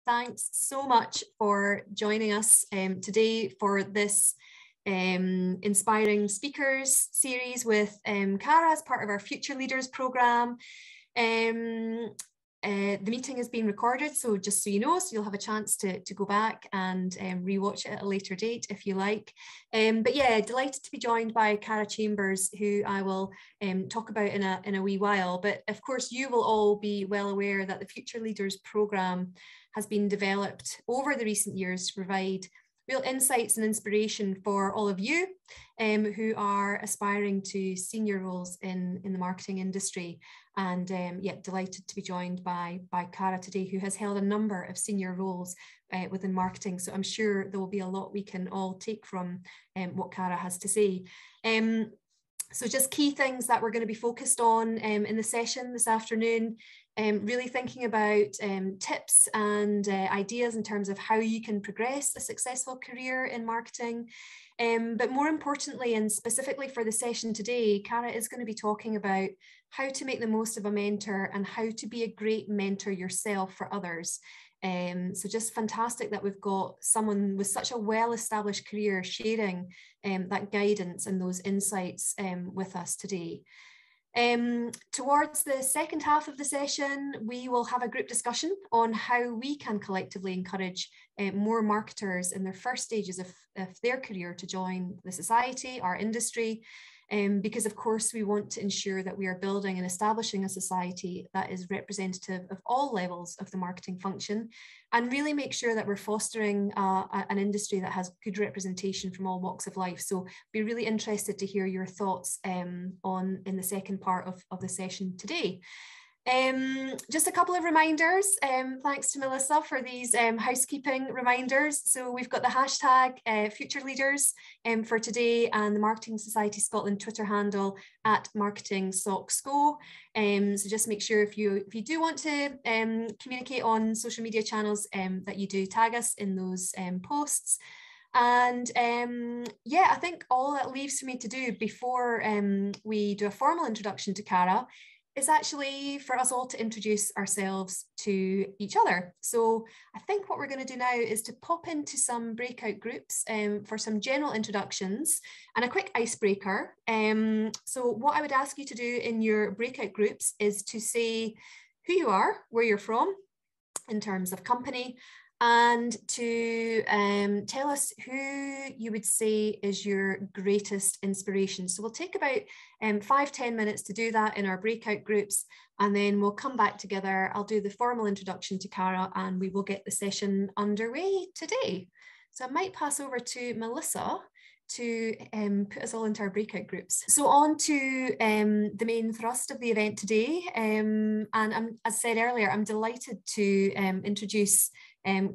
thanks so much for joining us today for this inspiring speakers series with Cara as part of our Future Leaders programme. The meeting is being recorded, so just so you know, so you'll have a chance to go back and rewatch it at a later date if you like. But yeah, delighted to be joined by Cara Chambers, who I will talk about in a wee while. But of course, you will all be well aware that the Future Leaders programme has been developed over the recent years to provide real insights and inspiration for all of you who are aspiring to senior roles in the marketing industry. And yeah, delighted to be joined by Cara today, who has held a number of senior roles within marketing. So I'm sure there will be a lot we can all take from what Cara has to say. So just key things that we're going to be focused on in the session this afternoon, really thinking about tips and ideas in terms of how you can progress a successful career in marketing. But more importantly, and specifically for the session today, Cara is going to be talking about how to make the most of a mentor and how to be a great mentor yourself for others. So just fantastic that we've got someone with such a well-established career sharing that guidance and those insights with us today. Towards the second half of the session, we will have a group discussion on how we can collectively encourage more marketers in their first stages of their career to join the society, our industry, because of course we want to ensure that we are building and establishing a society that is representative of all levels of the marketing function, and really make sure that we're fostering an industry that has good representation from all walks of life. So be really interested to hear your thoughts in the second part of the session today. Just a couple of reminders. Thanks to Melissa for these housekeeping reminders. So we've got the hashtag Future Leaders for today, and the Marketing Society Scotland Twitter handle at MarketingSocsCo. So just make sure if you do want to communicate on social media channels that you do tag us in those posts. And yeah, I think all that leaves for me to do before we do a formal introduction to Cara is actually for us all to introduce ourselves to each other. So I think what we're going to do now is to pop into some breakout groups for some general introductions and a quick icebreaker. So what I would ask you to do in your breakout groups is to say who you are, where you're from in terms of company, and to tell us who you would say is your greatest inspiration. So we'll take about 5-10 minutes to do that in our breakout groups, and then we'll come back together. I'll do the formal introduction to Cara, and we will get the session underway today. So I might pass over to Melissa to put us all into our breakout groups. So on to the main thrust of the event today. And as I said earlier, I'm delighted to introduce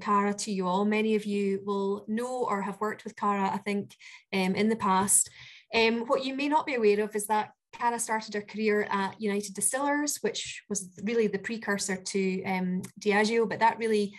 Cara to you all. Many of you will know or have worked with Cara, I think, in the past. What you may not be aware of is that Cara started her career at United Distillers, which was really the precursor to Diageo, but that really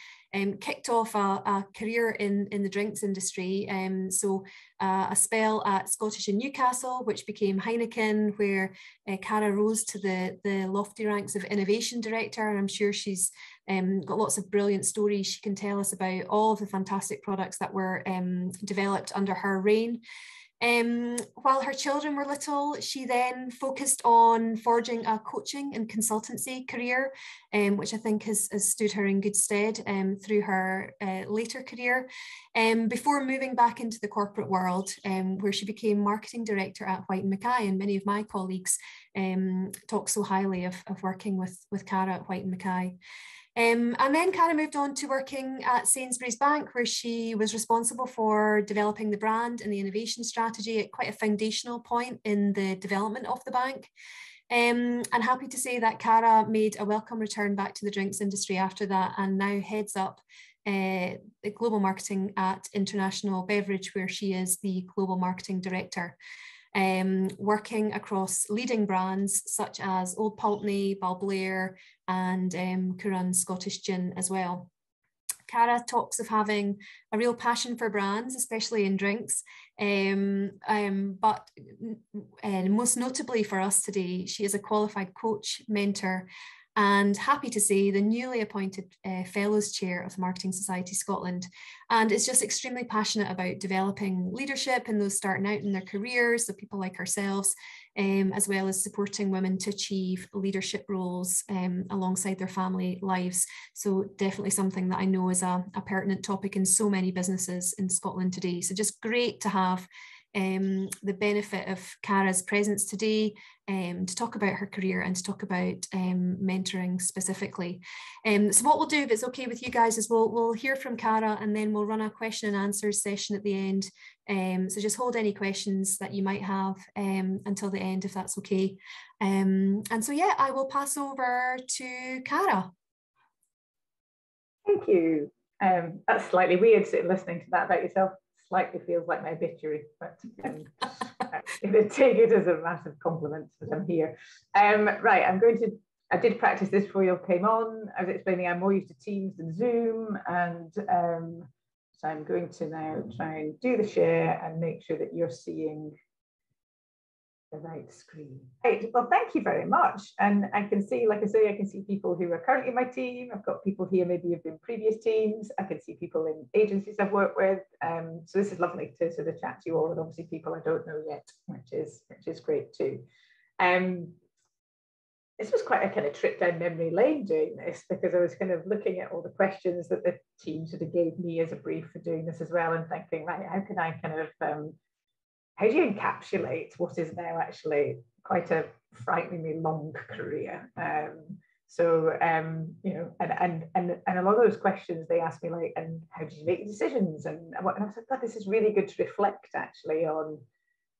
kicked off a career in the drinks industry. So a spell at Scottish and Newcastle, which became Heineken, where Cara rose to the lofty ranks of innovation director, and I'm sure she's got lots of brilliant stories she can tell us about all of the fantastic products that were developed under her reign. While her children were little, she then focused on forging a coaching and consultancy career, which I think has stood her in good stead through her later career, before moving back into the corporate world, where she became marketing director at White & Mackay, and many of my colleagues talk so highly of working with Cara at White & Mackay. And then Cara moved on to working at Sainsbury's Bank, where she was responsible for developing the brand and the innovation strategy at quite a foundational point in the development of the bank. And happy to say that Cara made a welcome return back to the drinks industry after that, and now heads up the global marketing at International Beverage, where she is the global marketing director. Working across leading brands such as Old Pulteney, Balblair, and Curran Scottish Gin as well. Cara talks of having a real passion for brands, especially in drinks, but most notably for us today, she is a qualified coach, mentor, and happy to say the newly appointed Fellows Chair of Marketing Society Scotland, and is just extremely passionate about developing leadership in those starting out in their careers, so people like ourselves, as well as supporting women to achieve leadership roles alongside their family lives. So definitely something that I know is a pertinent topic in so many businesses in Scotland today. So just great to have the benefit of Cara's presence today to talk about her career and to talk about mentoring specifically. So what we'll do, if it's okay with you guys, is we'll hear from Cara, and then we'll run a question and answers session at the end. So just hold any questions that you might have until the end, if that's okay. And so yeah, I will pass over to Cara. Thank you. That's slightly weird listening to that about yourself. Slightly feels like my obituary, but I'm going to take it as a massive compliment that I'm here. Right, I did practice this before you came on. I was explaining I'm more used to Teams than Zoom, and so I'm going to now try and do the share and make sure that you're seeing the right screen. Right, well, thank you very much. And I can see, like I say, I can see people who are currently my team. I've got people here maybe who've been previous teams. I can see people in agencies I've worked with. So this is lovely to sort of chat to you all, and obviously people I don't know yet, which is great too. This was quite a kind of trip down memory lane doing this, because I was kind of looking at all the questions that the team sort of gave me as a brief for doing this as well, and thinking, right, how can I kind of how do you encapsulate what is now actually quite a frighteningly long career? You know, and a lot of those questions they asked me, like, and how did you make decisions? And I said, God, this is really good to reflect actually on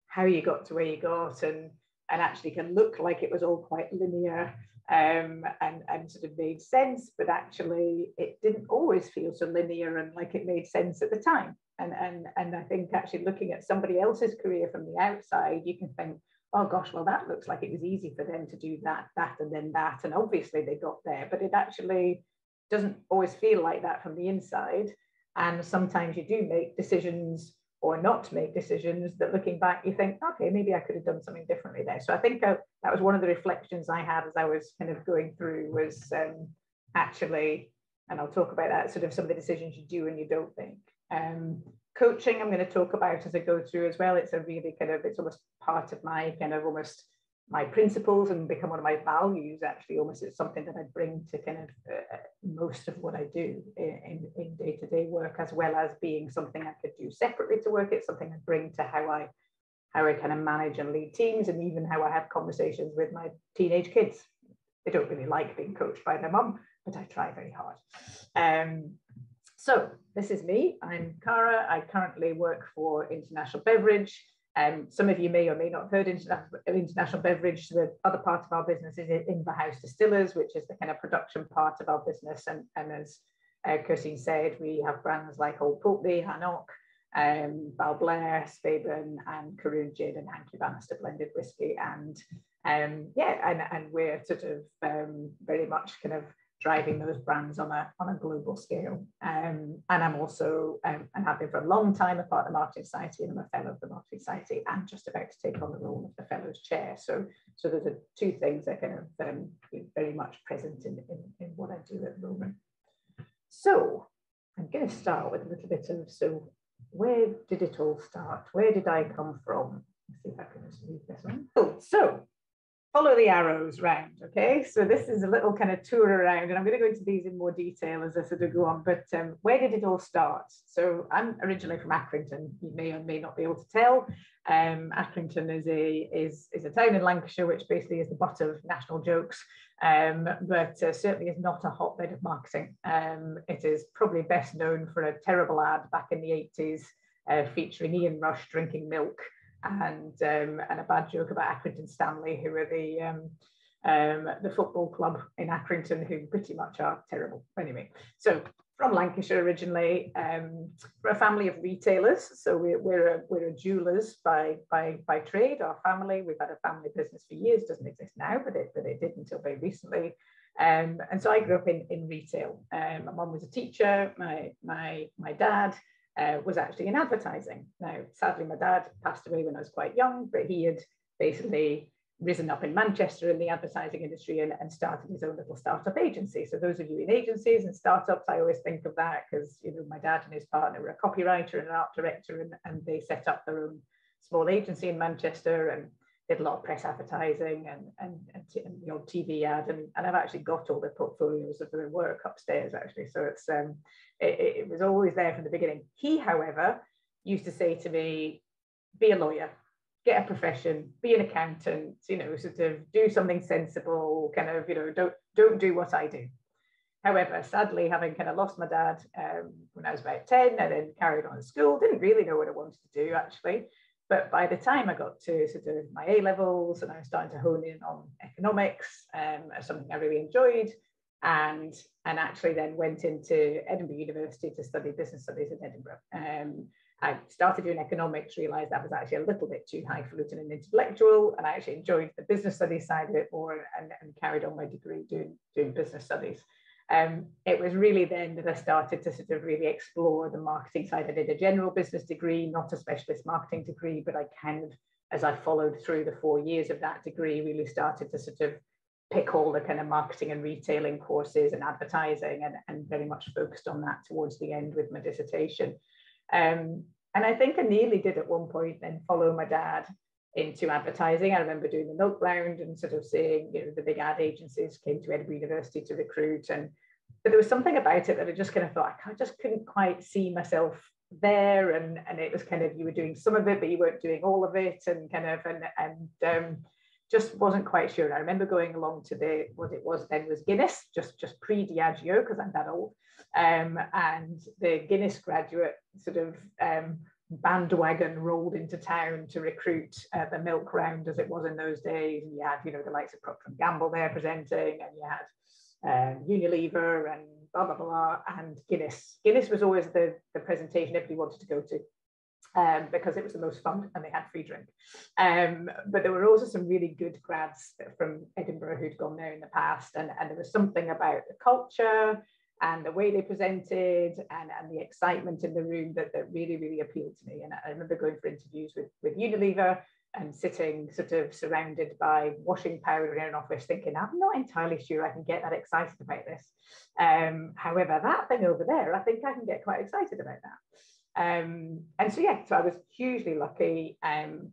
how you got to where you got, and actually can look like it was all quite linear and sort of made sense, but actually it didn't always feel so linear and like it made sense at the time. And I think actually looking at somebody else's career from the outside, you can think, oh gosh, well, that looks like it was easy for them to do that, and then that, and obviously they got there, but it actually doesn't always feel like that from the inside. And sometimes you do make decisions or not make decisions that looking back, you think, okay, maybe I could have done something differently there. So I think that was one of the reflections I had as I was kind of going through, was actually, and I'll talk about that, sort of some of the decisions you do and you don't think. Coaching, I'm going to talk about as I go through as well. It's a really kind of, it's almost part of my kind of almost my principles and become one of my values, actually. Almost it's something that I bring to kind of most of what I do in day-to-day work, as well as being something I could do separately to work. It's something I bring to how I kind of manage and lead teams, and even how I have conversations with my teenage kids. They don't really like being coached by their mum, but I try very hard. So this is me. I'm Cara. I currently work for International Beverage. Some of you may or may not have heard International Beverage. The other part of our business is in-house distillers, which is the kind of production part of our business. And as Kirsty said, we have brands like Old Pulteney, Hannock, Balblair, Spaben, and Caroon Gin, and Hankey Bannister blended whiskey. And we're sort of very much kind of driving those brands on a global scale. And I'm also, and have been for a long time, a part of the Marketing Society, and I'm a fellow of the Marketing Society, and just about to take on the role of the Fellows Chair. So those are two things that kind of very much present in what I do at the moment. So I'm going to start with a little bit of, so where did it all start? Where did I come from? Let's see if I can just leave this one. Oh, so follow the arrows round, okay? So this is a little kind of tour around, and I'm going to go into these in more detail as I sort of go on, but where did it all start? So I'm originally from Accrington. You may or may not be able to tell. Accrington is a town in Lancashire, which basically is the butt of national jokes, but certainly is not a hotbed of marketing. It is probably best known for a terrible ad back in the 80s featuring Ian Rush drinking milk, and a bad joke about Accrington Stanley, who are the football club in Accrington, who pretty much are terrible. Anyway, so from Lancashire originally, we're a family of retailers. So we're a jewellers by trade. Our family, we've had a family business for years, doesn't exist now, but it did until very recently. And so I grew up in retail. My mum was a teacher. My dad was actually in advertising. Now, sadly, my dad passed away when I was quite young, but he had basically risen up in Manchester in the advertising industry and started his own little startup agency. So those of you in agencies and startups, I always think of that because, you know, my dad and his partner were a copywriter and an art director, and they set up their own small agency in Manchester and did a lot of press advertising and the odd TV ad, and I've actually got all their portfolios of their work upstairs actually. So it's it was always there from the beginning. He, however, used to say to me, be a lawyer, get a profession, be an accountant, you know, sort of do something sensible, kind of, you know, don't do what I do. However, sadly, having kind of lost my dad when I was about 10 and then carried on to school, didn't really know what I wanted to do actually. But by the time I got to sort of my A levels and I was starting to hone in on economics, as something I really enjoyed, and actually then went into Edinburgh University to study business studies in Edinburgh. I started doing economics, realised that was actually a little bit too highfalutin and intellectual, and I actually enjoyed the business studies side of it more and carried on my degree doing business studies. It was really then that I started to sort of really explore the marketing side. I did a general business degree, not a specialist marketing degree, but I kind of, as I followed through the 4 years of that degree, really started to sort of pick all the kind of marketing and retailing courses and advertising, and very much focused on that towards the end with my dissertation. And I think I nearly did at one point then follow my dad into advertising. I remember doing the milk round and sort of seeing, you know, the big ad agencies came to Edinburgh University to recruit, but there was something about it that I just kind of thought I just couldn't quite see myself there, and it was kind of, you were doing some of it but you weren't doing all of it, and kind of just wasn't quite sure. And I remember going along to what it was then was Guinness, just pre-Diageo, because I'm that old, and the Guinness graduate sort of bandwagon rolled into town to recruit the milk round, as it was in those days. And you had, you know, the likes of Procter & Gamble there presenting, and you had Unilever and blah, blah, blah, and Guinness. Guinness was always the presentation everybody wanted to go to. Because it was the most fun and they had free drink. But there were also some really good grads from Edinburgh who'd gone there in the past, and there was something about the culture and the way they presented and the excitement in the room that really, really appealed to me. And I remember going for interviews with Unilever and sitting sort of surrounded by washing powder in an office thinking, I'm not entirely sure I can get that excited about this. However, that thing over there, I think I can get quite excited about that. And so, yeah, so I was hugely lucky,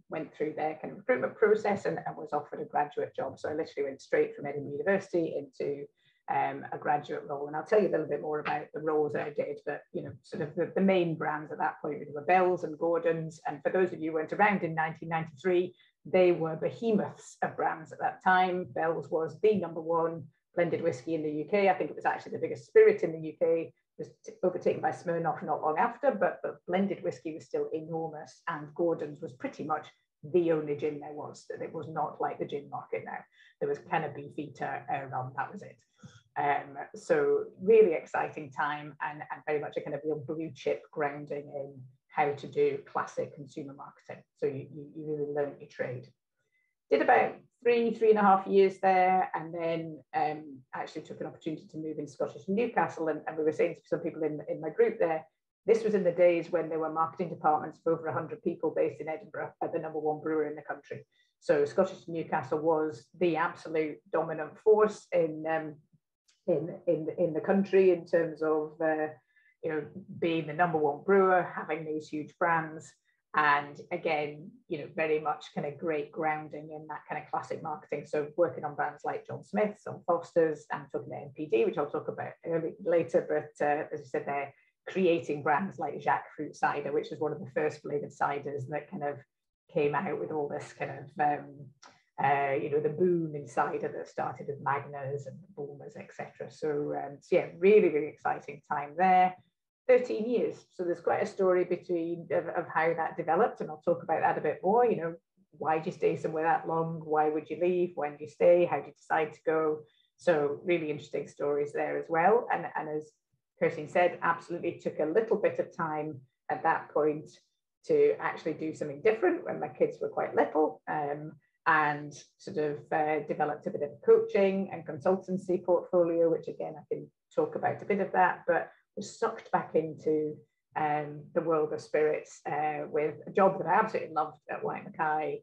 went through their kind of recruitment process and was offered a graduate job. So I literally went straight from Edinburgh University into a graduate role. And I'll tell you a little bit more about the roles that I did, but, you know, sort of the main brands at that point were Bell's and Gordon's. And for those of you who weren't around in 1993, they were behemoths of brands at that time. Bell's was the #1 blended whiskey in the UK. I think it was actually the biggest spirit in the UK. Was overtaken by Smirnoff not long after, but blended whiskey was still enormous, and Gordon's was pretty much the only gin there was. That it was not like the gin market now. There was kind of Beefeater, rum, that was it. So really exciting time, and very much a kind of real blue chip grounding in how to do classic consumer marketing. So you really learn your trade. Did about three and a half years there, and then actually took an opportunity to move in Scottish Newcastle. And we were saying to some people in my group there, this was in the days when there were marketing departments of over 100 people based in Edinburgh at the #1 brewer in the country. So Scottish Newcastle was the absolute dominant force in the country in terms of you know, being the #1 brewer, having these huge brands. And again, you know, very much kind of great grounding in that kind of classic marketing. So working on brands like John Smith's, on Foster's, and talking about NPD, which I'll talk about later. But as I said there, creating brands like Jacques Fruit Cider, which was one of the first flavoured ciders that kind of came out with all this kind of, you know, the boom in cider that started with Magners and Bulmers, etc. So yeah, really, really exciting time there. 13 years. So there's quite a story of how that developed, and I'll talk about that a bit more. You know, why did you stay somewhere that long? Why would you leave? When did you stay? How did you decide to go? So really interesting stories there as well. And as Kirsty said, absolutely took a little bit of time at that point to actually do something different when my kids were quite little, and sort of developed a bit of a coaching and consultancy portfolio, which again, I can talk about a bit of that, but was sucked back into the world of spirits with a job that I absolutely loved at White Mackay,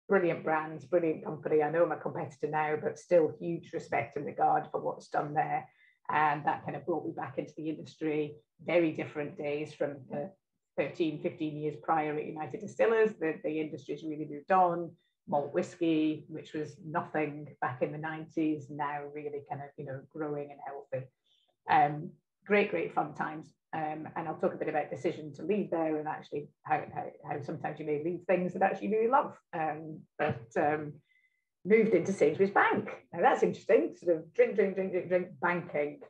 brilliant brands, brilliant company. I know I'm a competitor now, but still huge respect and regard for what's done there. And that kind of brought me back into the industry. Very different days from the 13, 15 years prior at United Distillers. The industry's really moved on. Malt whiskey, which was nothing back in the 90s, now really kind of, you know, growing and healthy. Great fun times. And I'll talk a bit about decision to leave there, and actually how sometimes you may leave things that actually you really love. Moved into Sainsbury's Bank. Now that's interesting, sort of drink, banking.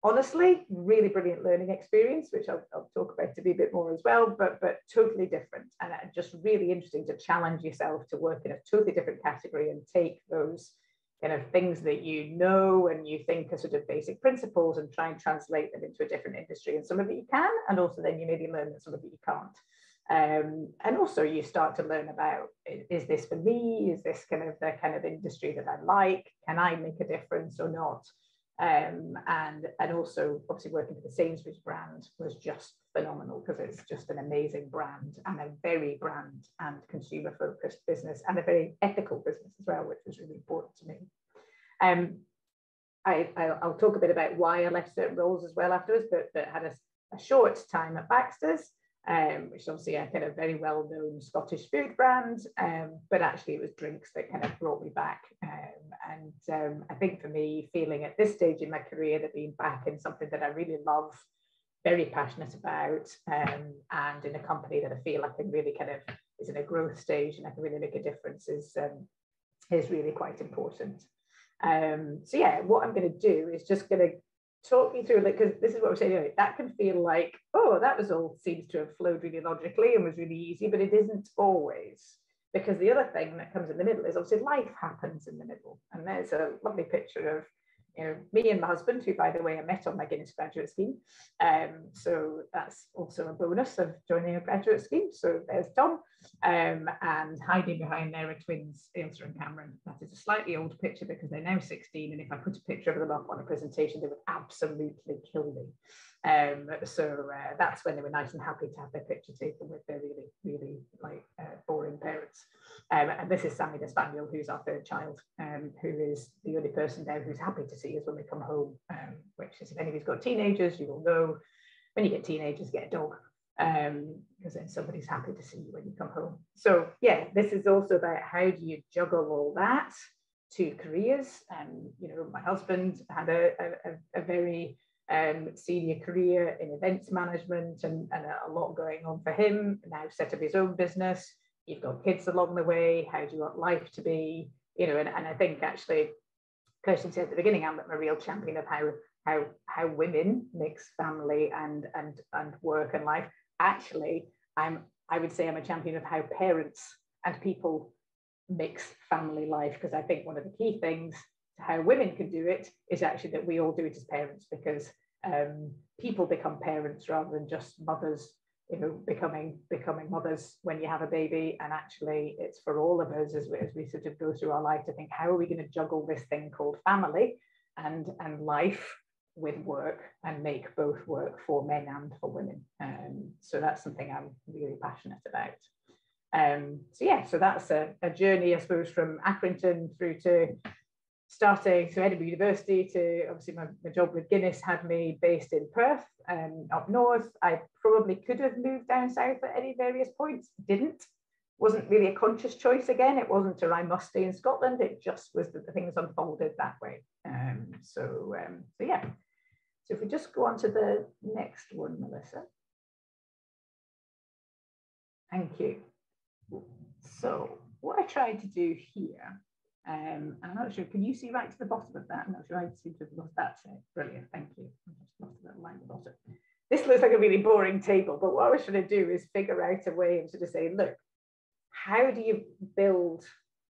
Honestly, really brilliant learning experience, which I'll talk about to be a bit more as well, but totally different, and just really interesting to challenge yourself to work in a totally different category and take those kind of things that you know and you think are sort of basic principles and try and translate them into a different industry. And some of it you can, and also then you maybe learn that some of it you can't. And also you start to learn about, is this for me? Is this kind of the kind of industry that I like? Can I make a difference or not? And also obviously working for the Sainsbury's brand was just phenomenal, because it's just an amazing brand and a very brand and consumer focused business, and a very ethical business as well, which was really important to me. I'll talk a bit about why I left certain roles as well afterwards, but had a short time at Baxter's, which is obviously a kind of very well-known Scottish food brand, but actually it was drinks that kind of brought me back. I think for me, feeling at this stage in my career that being back in something that I really love, very passionate about, and in a company that I feel I can really kind of is in a growth stage and I can really make a difference is really quite important. So yeah, what I'm going to do is just going to talk you through, because this is what I'm saying, you know, that can feel like, oh, that was all seems to have flowed really logically and was really easy, but it isn't always, because the other thing that comes in the middle is obviously life happens in the middle. And there's a lovely picture of, you know, me and my husband, who, by the way, I met on my Guinness graduate scheme. So that's also a bonus of joining a graduate scheme. So there's Tom, and hiding behind there are twins, Ailsa and Cameron. That is a slightly old picture because they're now 16. And if I put a picture of them up on a presentation, they would absolutely kill me. That's when they were nice and happy to have their picture taken with their really boring parents. And this is Sammy the Spaniel, who's our third child, who is the only person now who's happy to see us when we come home, which is, if anybody's got teenagers, you will know when you get teenagers, get a dog, because then somebody's happy to see you when you come home. So yeah, this is also about how do you juggle all that, two careers. You know, my husband had a very senior career in events management and a lot going on for him, now set up his own business. You've got kids along the way. How do you want life to be? You know, and I think actually, Kirsten said at the beginning, I'm a real champion of how women mix family and work and life. Actually, I would say I'm a champion of how parents and people mix family life, because I think one of the key things to how women can do it is actually that we all do it as parents, because people become parents rather than just mothers, you know, becoming mothers when you have a baby. And actually it's for all of us as we sort of go through our life to think, how are we going to juggle this thing called family and life with work, and make both work for men and for women. So that's something I'm really passionate about. So that's a journey, I suppose, from Accrington through to starting to Edinburgh University, to obviously my job with Guinness had me based in Perth, up north. I probably could have moved down south at any various points, didn't. Wasn't really a conscious choice again. It wasn't I must stay in Scotland. It just was that the things unfolded that way. So yeah. So if we just go on to the next one, Melissa. Thank you. So what I tried to do here, I'm not sure, can you see right to the bottom of that? I'm not sure I seem to have lost that. Brilliant, thank you. I just lost that line at the bottom. This looks like a really boring table, but what I was trying to do is figure out a way and sort of say, look, how do you build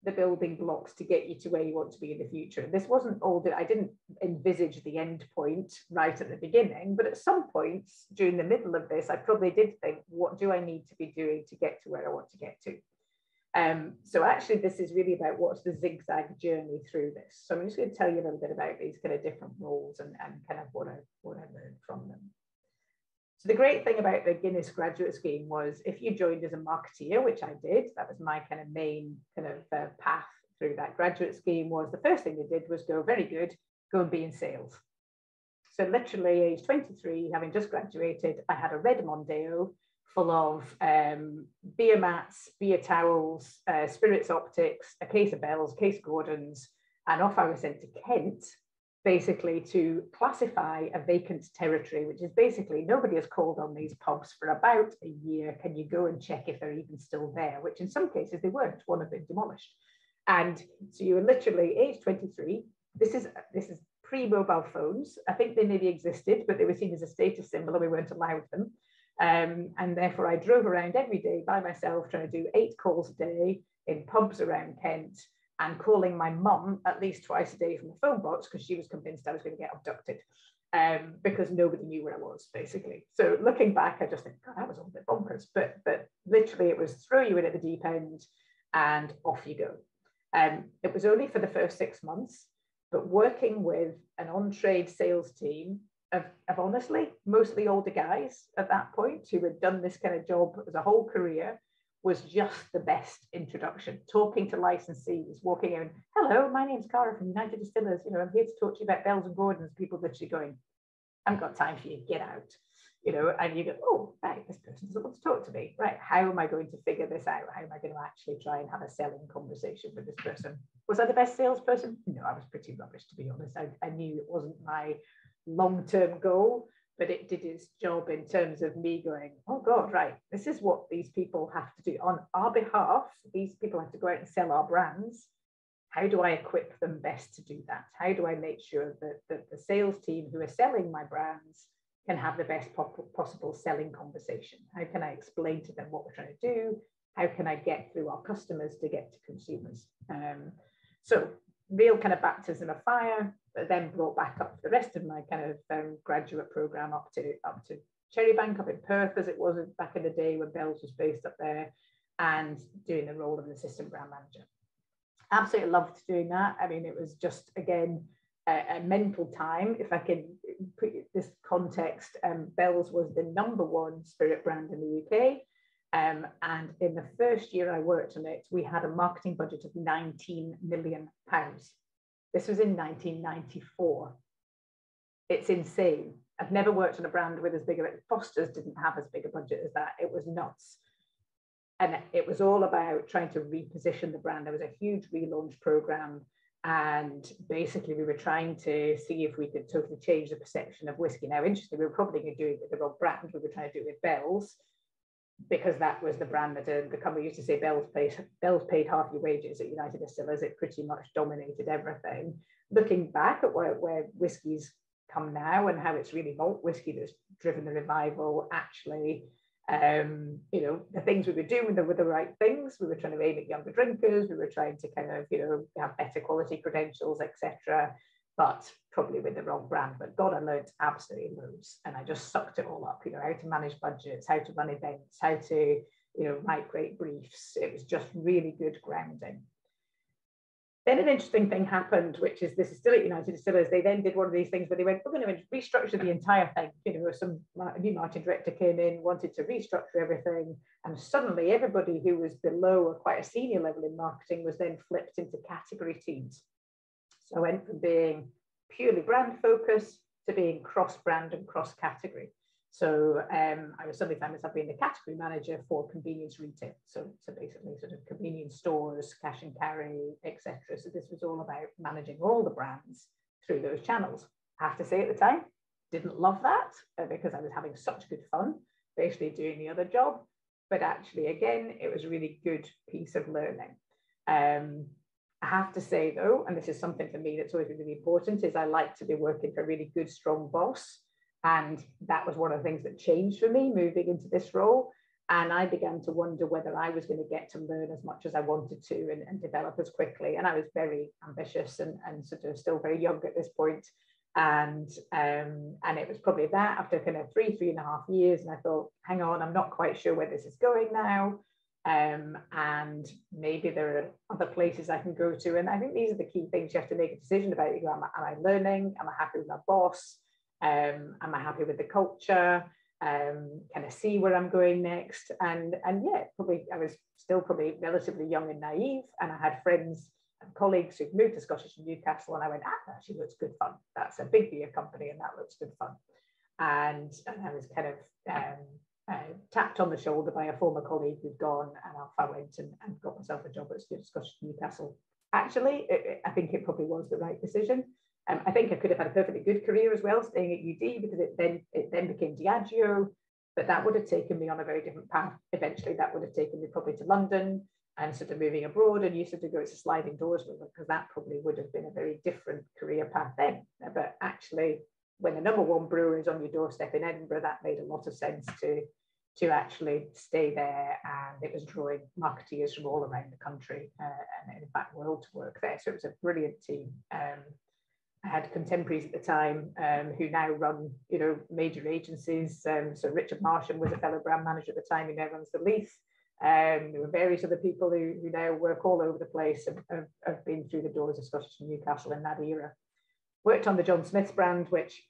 the building blocks to get you to where you want to be in the future? This wasn't all that I didn't envisage the end point right at the beginning, but at some points during the middle of this, I probably did think, what do I need to be doing to get to where I want to get to? So actually, this is really about what's the zigzag journey through this. So I'm just going to tell you a little bit about these kind of different roles and kind of what I learned from them. So the great thing about the Guinness graduate scheme was if you joined as a marketeer, which I did, that was my kind of main kind of path through that graduate scheme, was the first thing they did was go, very good, go and be in sales. So literally age 23, having just graduated, I had a red Mondeo full of beer mats, beer towels, spirits optics, a case of Bells, a case of Gordons, and off I was sent to Kent, basically to classify a vacant territory, which is basically nobody has called on these pubs for about a year. Can you go and check if they're even still there? Which in some cases they weren't, one had been demolished. And so you were literally age 23. This is pre-mobile phones. I think they maybe existed, but they were seen as a status symbol and we weren't allowed them. And therefore I drove around every day by myself trying to do 8 calls a day in pubs around Kent and calling my mum at least twice a day from the phone box because she was convinced I was going to get abducted because nobody knew where I was, basically. So looking back, I just think, God, that was all a bit bonkers. But literally it was throw you in at the deep end and off you go. It was only for the first 6 months, but working with an on-trade sales team of honestly, mostly older guys at that point who had done this kind of job as a whole career was just the best introduction. Talking to licensees, walking in, hello, my name's Cara from United Distillers. You know, I'm here to talk to you about Bells and Gordons. People literally going, I haven't got time for you, get out. You know, and you go, oh, right, this person doesn't want to talk to me. Right, how am I going to figure this out? How am I going to actually try and have a selling conversation with this person? Was I the best salesperson? No, I was pretty rubbish, to be honest. I knew it wasn't my long-term goal, but it did its job in terms of me going, oh God, right, this is what these people have to do on our behalf. These people have to go out and sell our brands. How do I equip them best to do that? How do I make sure that the sales team who are selling my brands can have the best possible selling conversation? How can I explain to them what we're trying to do? How can I get through our customers to get to consumers? So real kind of baptism of fire, but then brought back up the rest of my kind of graduate program up to Cherrybank, up in Perth as it was back in the day when Bells was based up there, and doing the role of an assistant brand manager. Absolutely loved doing that. I mean, it was just, again, a mental time. If I can put this context, Bells was the #1 spirit brand in the UK. And in the first year I worked on it, we had a marketing budget of £19 million. This was in 1994. It's insane. I've never worked on a brand with as big of it. Foster's didn't have as big a budget as that. It was nuts. And it was all about trying to reposition the brand. There was a huge relaunch program. And basically we were trying to see if we could totally change the perception of whiskey. Now, interestingly, we were probably going to do it with the wrong brand. We were trying to do it with Bells, because that was the brand that the company used to say Bells paid half your wages at United Distillers. It pretty much dominated everything. Looking back at where whiskies come now and how it's really malt whiskey that's driven the revival, actually, you know, the things we were doing were the right things. We were trying to aim at younger drinkers. We were trying to kind of, you know, have better quality credentials, etc. But probably with the wrong brand. But God, I learned absolutely loads, and I just sucked it all up. You know, how to manage budgets, how to run events, how to, you know, write great briefs. It was just really good grounding. Then an interesting thing happened, which is, this is still at United Distillers. They then did one of these things where they went, we're going to restructure the entire thing. You know, a new marketing director came in, wanted to restructure everything. And suddenly everybody who was below or quite a senior level in marketing was then flipped into category teams. So I went from being purely brand focused to being cross-brand and cross-category. So I was suddenly found myself being the category manager for convenience retail. So basically sort of convenience stores, cash and carry, etc. So this was all about managing all the brands through those channels. I have to say at the time, didn't love that because I was having such good fun basically doing the other job. But actually, again, it was a really good piece of learning. I have to say though, and this is something for me that's always been really important, is I like to be working for a really good, strong boss. And that was one of the things that changed for me moving into this role. And I began to wonder whether I was going to get to learn as much as I wanted to and develop as quickly. And I was very ambitious and sort of still very young at this point. And it was probably that after kind of 3.5 years. And I thought, hang on, I'm not quite sure where this is going now. And maybe there are other places I can go to. And I think these are the key things you have to make a decision about. You go, am I learning? Am I happy with my boss? Am I happy with the culture? kind of see where I'm going next. And yeah, probably I was still probably relatively young and naive, and I had friends and colleagues who'd moved to Scottish and Newcastle, and I went, that actually looks good fun. That's a big beer company, and that looks good fun. And I was kind of tapped on the shoulder by a former colleague who'd gone, and off I went and got myself a job at Scottish and Newcastle. Actually, I think it probably was the right decision. I think I could have had a perfectly good career as well, staying at UD, because it then became Diageo, but that would have taken me on a very different path. Eventually, that would have taken me probably to London and sort of moving abroad, and you sort of go to sliding doors with it, because that probably would have been a very different career path then. But actually, when the -- brewer is on your doorstep in Edinburgh, that made a lot of sense to actually stay there, and it was drawing marketeers from all around the country and in fact world to work there. So it was a brilliant team. I had contemporaries at the time who now run, major agencies. So Richard Marsham was a fellow brand manager at the time, who now runs the Leith. There were various other people who now work all over the place and have been through the doors of Scottish and Newcastle in that era. Worked on the John Smith's brand, which,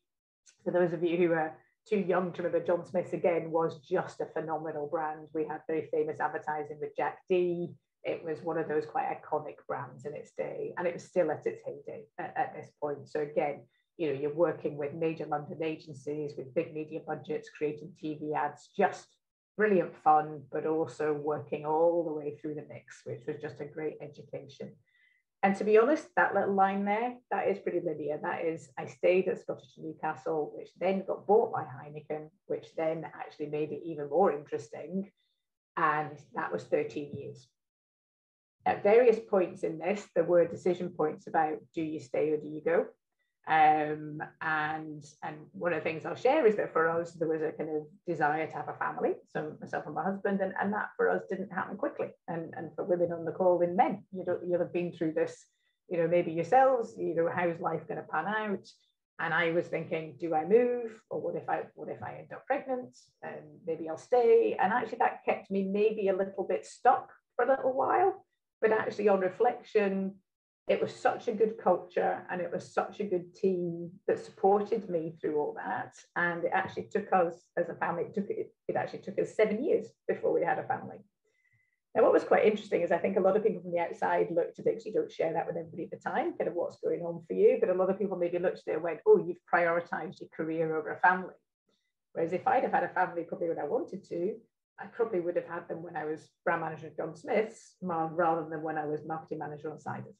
for those of you who are too young to remember, John Smith's again was just a phenomenal brand. We had very famous advertising with Jack D. It was one of those quite iconic brands in its day, and it was still at its heyday at this point. So again, you're working with major London agencies with big media budgets, creating TV ads, just brilliant fun, but also working all the way through the mix, which was just a great education. And to be honest, that little line there, that is pretty linear. That is, I stayed at Scottish and Newcastle, which then got bought by Heineken, which then actually made it even more interesting. And that was 13 years. At various points in this, there were decision points about, do you stay or do you go? And one of the things I'll share is that for us, there was a kind of desire to have a family. So myself and my husband, and that for us didn't happen quickly. And for women on the call, and men, you'll have been through this, maybe yourselves, how's life going to pan out? And I was thinking, do I move? Or what if I end up pregnant? And maybe I'll stay. And actually that kept me maybe a little bit stuck for a little while. But actually on reflection, it was such a good culture, and it was such a good team that supported me through all that. And it actually took us as a family, it actually took us 7 years before we had a family. Now, what was quite interesting is I think a lot of people from the outside looked at it, because you don't share that with everybody at the time, kind of what's going on for you. But a lot of people maybe looked at it and went, oh, you've prioritized your career over a family. Whereas if I'd have had a family probably when I wanted to, I probably would have had them when I was brand manager at John Smith's rather than when I was marketing manager on Ciders.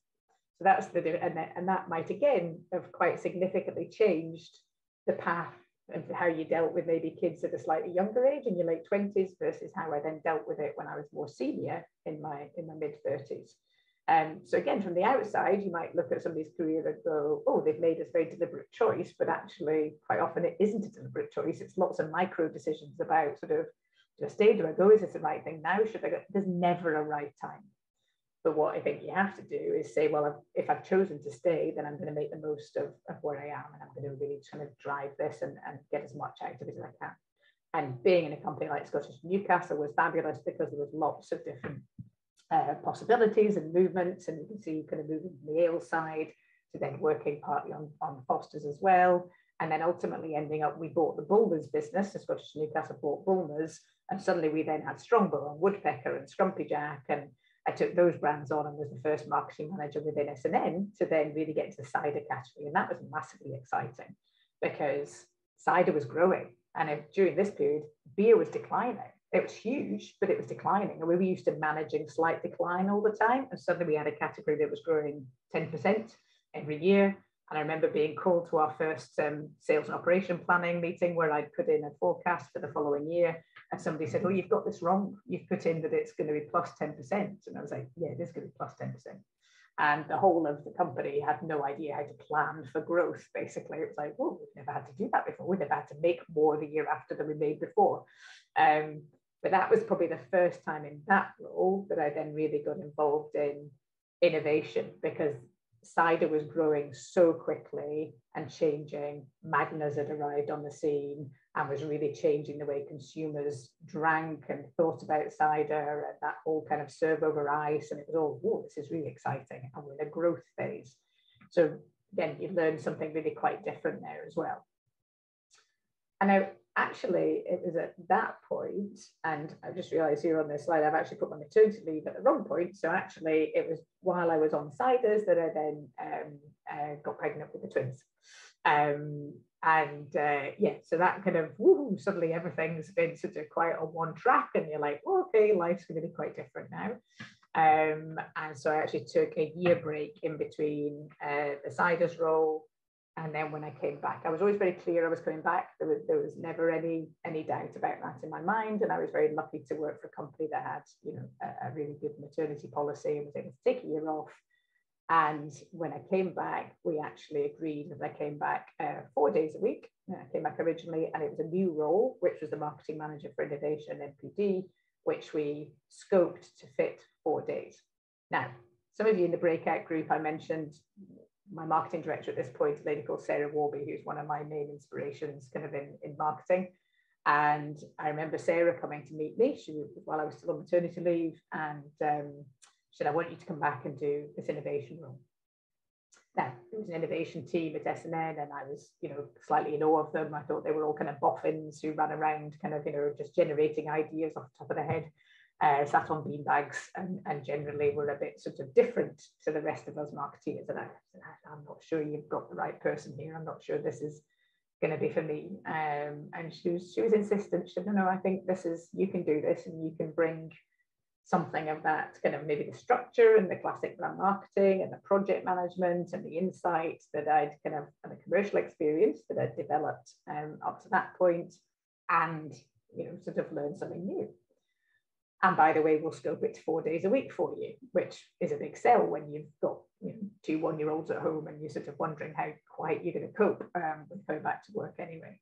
So that's and that might again have quite significantly changed the path of how you dealt with maybe kids at a slightly younger age in your late 20s versus how I then dealt with it when I was more senior in my mid 30s. So again, from the outside, you might look at somebody's career and go, oh, they've made this very deliberate choice, but actually quite often it isn't a deliberate choice. It's lots of micro decisions about sort of, do I stay? Do I go? Is this the right thing now? Should I go? There's never a right time. But what I think you have to do is say, well, if I've chosen to stay, then I'm going to make the most of where I am, and I'm going to really kind of drive this and get as much out of it as I can. And being in a company like Scottish Newcastle was fabulous, because there was lots of different possibilities and movements, and you can see kind of moving from the ale side to then working partly on Foster's as well. And then ultimately ending up, we bought the Bulmers business, so Scottish Newcastle bought Bulmers, and suddenly we then had Strongbow and Woodpecker and Scrumpy Jack, and I took those brands on and was the first marketing manager within S&N to then really get into the cider category. And that was massively exciting, because cider was growing. And during this period, beer was declining. It was huge, but it was declining. And we were used to managing slight decline all the time. And suddenly we had a category that was growing 10% every year. And I remember being called to our first sales and operation planning meeting, where I'd put in a forecast for the following year. And somebody said, oh, you've got this wrong. You've put in that it's going to be plus 10%. And I was like, yeah, it is going to be plus 10%. And the whole of the company had no idea how to plan for growth, basically. It was like, oh, we've never had to do that before. We've never had to make more the year after than we made before. But that was probably the first time in that role that I then really got involved in innovation, because cider was growing so quickly and changing. Magners had arrived on the scene and was really changing the way consumers drank and thought about cider, and that whole kind of serve over ice. And it was all, whoa, this is really exciting. And we're in a growth phase. So then you learn something really quite different there as well. And now actually, it was at that point, and I just realised here on this slide, I've actually put my maternity leave at the wrong point. So actually, it was while I was on Siders that I then got pregnant with the twins. Yeah, so that kind of, woohoo, suddenly everything's been sort of quite on one track, and you're like, well, okay, life's going to be quite different now. And so I actually took a year break in between the Siders role. And then when I came back, I was always very clear I was coming back. There was never any doubt about that in my mind. And I was very lucky to work for a company that had, you know, a really good maternity policy and was able to take a year off. And when I came back, we actually agreed that I came back 4 days a week. I came back originally, and it was a new role, which was the marketing manager for innovation, MPD, which we scoped to fit 4 days. Now, some of you in the breakout group, I mentioned my marketing director at this point, a lady called Sarah Warby, who's one of my main inspirations kind of in marketing. And I remember Sarah coming to meet me while I was still on maternity leave, and she said, I want you to come back and do this innovation role. Now, it was an innovation team at SNN, and I was, you know, slightly in awe of them. I thought they were all kind of boffins who ran around kind of, you know, just generating ideas off the top of their head. Sat on beanbags and generally were a bit sort of different to the rest of us marketeers. And I'm not sure you've got the right person here. I'm not sure this is going to be for me. And she was insistent. She said, no, I think you can do this, and you can bring something of that kind of maybe the structure and the classic brand marketing and the project management and the insights that I'd kind of, and the commercial experience that I'd developed up to that point, and, you know, sort of learn something new. And by the way, we'll scope it to 4 days a week for you, which is a big sell when you've got, you know, 2 one-year-olds at home and you're sort of wondering how quite you're going to cope with going back to work anyway.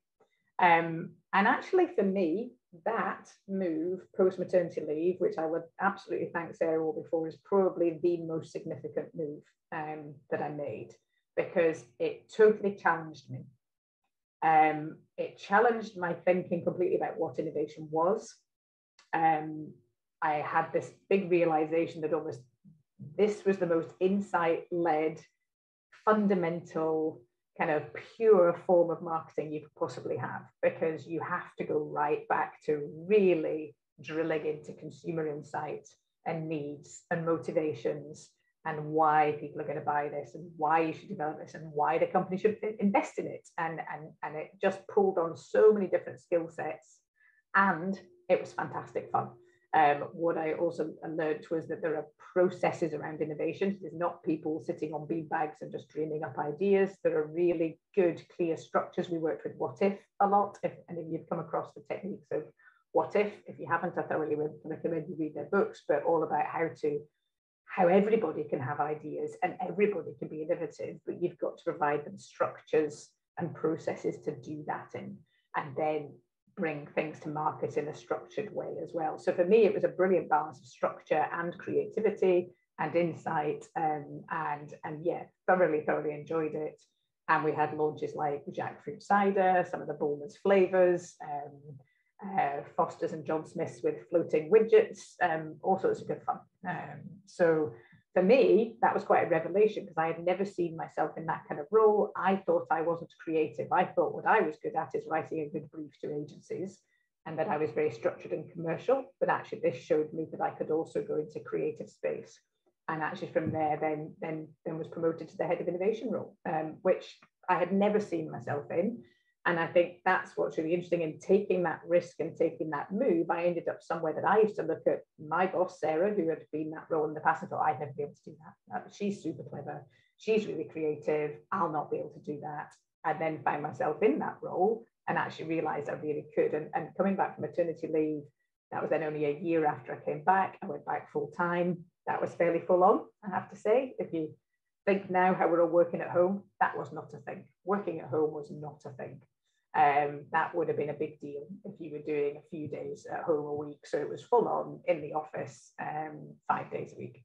And actually for me, that move post-maternity leave, which I would absolutely thank Sarah Warby for, is probably the most significant move that I made, because it totally challenged me. It challenged my thinking completely about what innovation was. I had this big realization that almost this was the most insight-led, fundamental, kind of pure form of marketing you could possibly have, because you have to go right back to really drilling into consumer insight and needs and motivations and why people are going to buy this and why you should develop this and why the company should invest in it. And it just pulled on so many different skill sets, and it was fantastic fun. What I also learned was that there are processes around innovation. There's not people sitting on beanbags and just dreaming up ideas. There are really good, clear structures. We worked with What If a lot, if any of you've come across the techniques of What If. If you haven't, I thoroughly would recommend you read their books, but all about how everybody can have ideas and everybody can be innovative, but you've got to provide them structures and processes to do that in, and then bring things to market in a structured way as well. So for me, it was a brilliant balance of structure and creativity and insight, and yeah, thoroughly enjoyed it. And we had launches like jackfruit cider, some of the Bulmers flavors, Foster's and John Smith's with floating widgets, all sorts of good fun. So for me, that was quite a revelation, because I had never seen myself in that kind of role. I thought I wasn't creative. I thought what I was good at is writing a good brief to agencies, and that I was very structured and commercial. But actually, this showed me that I could also go into creative space. And actually, from there, then was promoted to the head of innovation role, which I had never seen myself in. And I think that's what's really interesting in taking that risk and taking that move. I ended up somewhere that I used to look at my boss, Sarah, who had been that role in the past, and thought, I'd never be able to do that. She's super clever. She's really creative. I'll not be able to do that. I then found myself in that role and actually realized I really could. And coming back from maternity leave, that was then only a year after I came back. I went back full time. That was fairly full on, I have to say. If you think now how we're all working at home, that was not a thing. Working at home was not a thing. That would have been a big deal if you were doing a few days at home a week. So it was full on in the office, 5 days a week.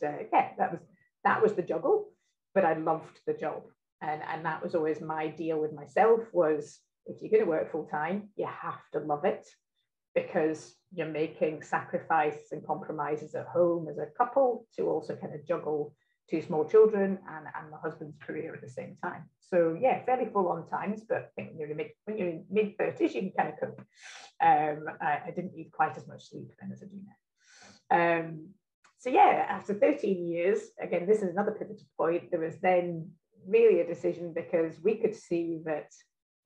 Yeah, that was the juggle, but I loved the job. And that was always my deal with myself, was if you're going to work full time, you have to love it, because you're making sacrifices and compromises at home as a couple to also kind of juggle 2 small children, and my husband's career at the same time. So yeah, fairly full on times, but I think when you're in mid-30s, you can kind of cope. I didn't need quite as much sleep then as I do now. So yeah, after 13 years, again, this is another pivotal point. There was then really a decision, because we could see that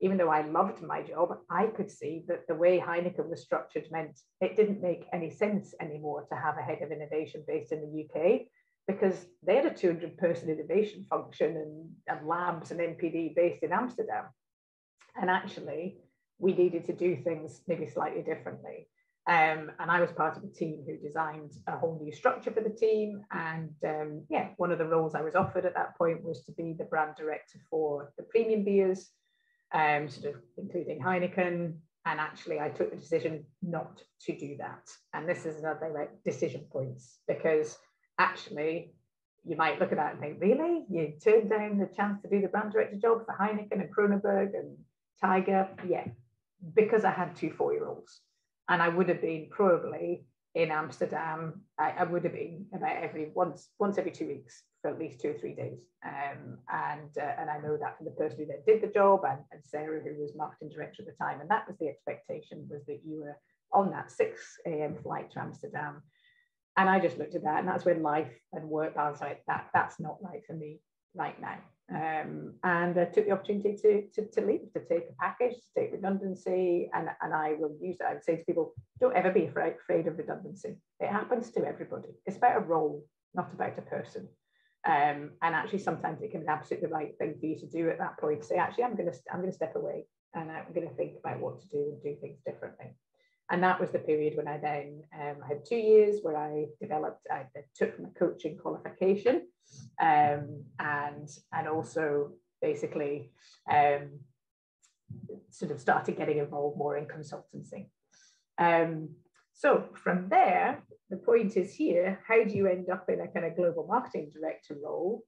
even though I loved my job, I could see that the way Heineken was structured meant it didn't make any sense anymore to have a head of innovation based in the UK, because they had a 200-person innovation function and labs and NPD based in Amsterdam. And actually, we needed to do things maybe slightly differently. And I was part of a team who designed a whole new structure for the team. And yeah, one of the roles I was offered at that point was to be the brand director for the premium beers, sort of including Heineken. And actually, I took the decision not to do that. And this is another like decision points, because actually, you might look at that and think, really? You turned down the chance to do the brand director job for Heineken and Kronenberg and Tiger? Yeah, because I had 2 4-year-olds. And I would have been probably in Amsterdam. I would have been about once every 2 weeks for at least 2 or 3 days. And I know that from the person who then did the job, and Sarah, who was marketing director at the time. And that was the expectation, was that you were on that 6 a.m. flight to Amsterdam. And I just looked at that, and that's when life and work, I was like, that's not right for me right now. And I took the opportunity to leave, to take a package, to take redundancy, and I will use it. I would say to people, don't ever be afraid of redundancy. It happens to everybody. It's about a role, not about a person. And actually, sometimes it can be absolutely the right thing for you to do at that point. Say, actually, I'm going to step away, and I'm going to think about what to do and do things differently. And that was the period when I then I had 2 years where I took my coaching qualification, and also basically sort of started getting involved more in consultancy. So from there, the point is here, how do you end up in a kind of global marketing director role?